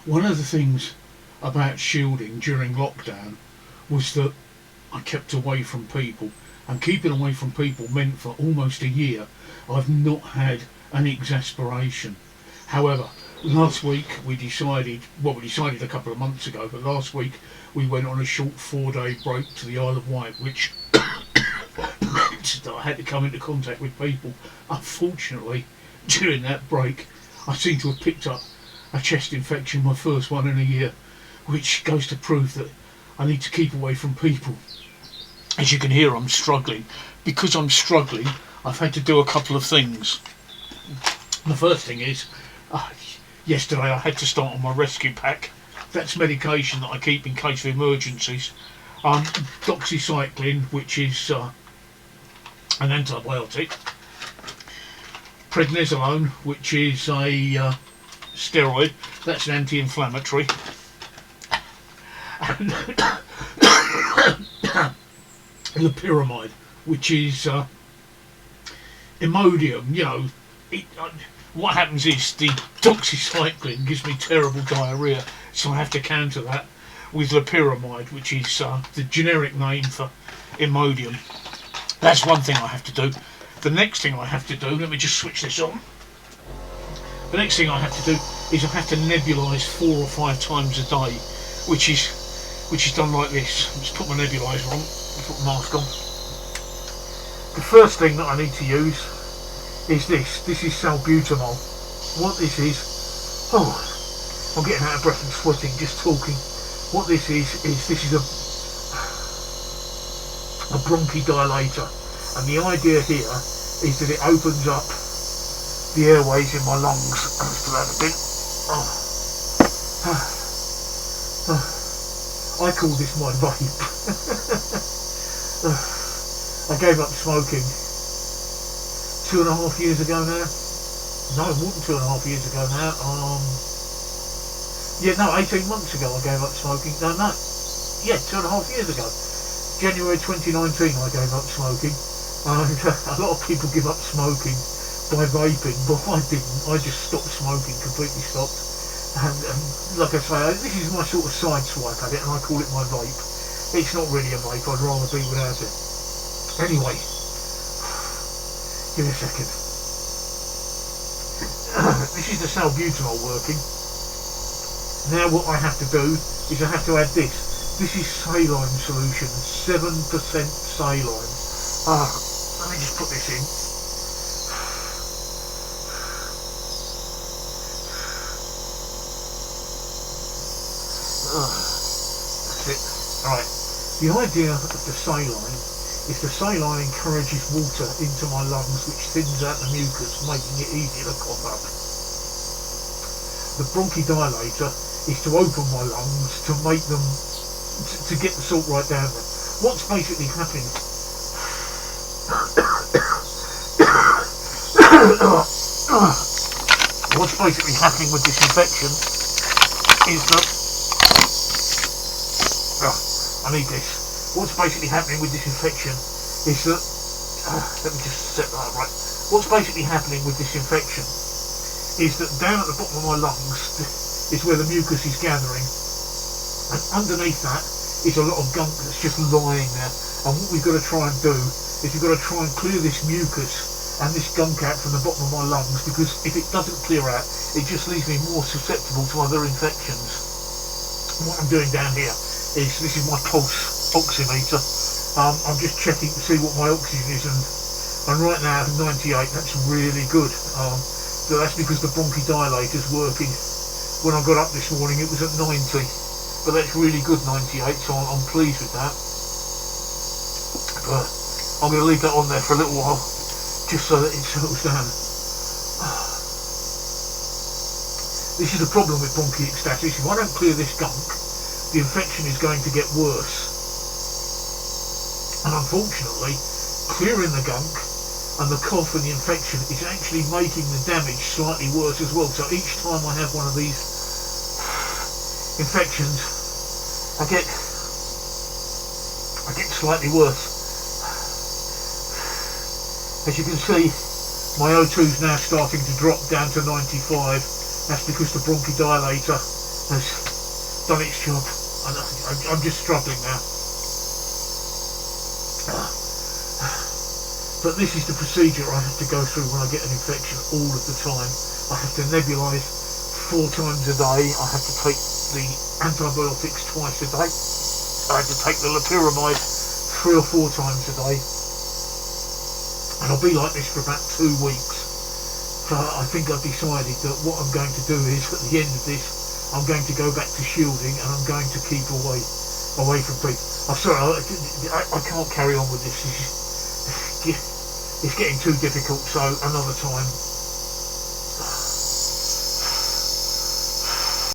One of the things about shielding during lockdown was that I kept away from people, and keeping away from people meant for almost a year I've not had an exasperation. However, last week we decided a couple of months ago, but last week we went on a short 4-day break to the Isle of Wight, which meant that I had to come into contact with people. Unfortunately, during that break, I seem to have picked up a chest infection, my first one in a year, which goes to prove that I need to keep away from people. As you can hear, I'm struggling. Because I'm struggling, I've had to do a couple of things. The first thing is, yesterday I had to start on my rescue pack. That's medication that I keep in case of emergencies. Doxycycline, which is an antibiotic. Prednisolone, which is a steroid. That's an anti-inflammatory. And loperamide, which is Imodium. What happens is the doxycycline gives me terrible diarrhoea, so I have to counter that with loperamide, which is the generic name for Imodium. That's one thing I have to do. The next thing I have to do, let me just switch this on. The next thing I have to do is I have to nebulise 4 or 5 times a day, which is done like this. Just put my nebuliser on, put my mask on. The first thing that I need to use is this. This is salbutamol. What this is, I'm getting out of breath and sweating just talking. What this is a bronchodilator, and the idea here is that it opens up the airways in my lungs. Let's do that a bit. I call this my vape. I gave up smoking 2.5 years ago now. No, more than 2.5 years ago now. 18 months ago I gave up smoking. No, 2.5 years ago. January 2019 I gave up smoking. And a lot of people give up smoking by vaping, but I didn't. I just stopped smoking, completely stopped. And like I say, this is my sort of side swipe at it, and I call it my vape. It's not really a vape, I'd rather be without it. Anyway, give me a second. This is the salbutamol working. Now what I have to do is I have to add this. This is saline solution, 7% saline. Let me just put this in. That's it. Right. The idea of the saline is the saline encourages water into my lungs, which thins out the mucus, making it easier to cough up. The bronchodilator is to open my lungs to make them, to get the salt right down there. What's basically happening? What's basically happening with this infection is that I need this. What's basically happening with this infection is that let me just set that right. What's basically happening with this infection is that down at the bottom of my lungs is where the mucus is gathering, and underneath that is a lot of gunk that's just lying there. And what we've got to try and do is we've got to try and clear this mucus and this gunk out from the bottom of my lungs, because if it doesn't clear out, it just leaves me more susceptible to other infections. What I'm doing down here is, this is my pulse oximeter. I'm just checking to see what my oxygen is, and right now 98. That's really good. So that's because the bronchodilator's working. When I got up this morning it was at 90, but that's really good, 98, so I'm pleased with that. But I'm going to leave that on there for a little while, just so that it settles down. This is the problem with bronchiectasis. If I don't clear this gunk, the infection is going to get worse. And unfortunately, clearing the gunk and the cough and the infection is actually making the damage slightly worse as well. So each time I have one of these infections, I get slightly worse. As you can see, my O2 is now starting to drop down to 95. That's because the bronchodilator has done its job. I'm just struggling now. But this is the procedure I have to go through when I get an infection all of the time. I have to nebulise 4 times a day. I have to take the antibiotics twice a day. I have to take the loperamide 3 or 4 times a day. And I'll be like this for about 2 weeks. So I think I've decided that what I'm going to do is, at the end of this, I'm going to go back to shielding, and I'm going to keep away from people. I'm sorry, I can't carry on with this. It's getting too difficult, so another time.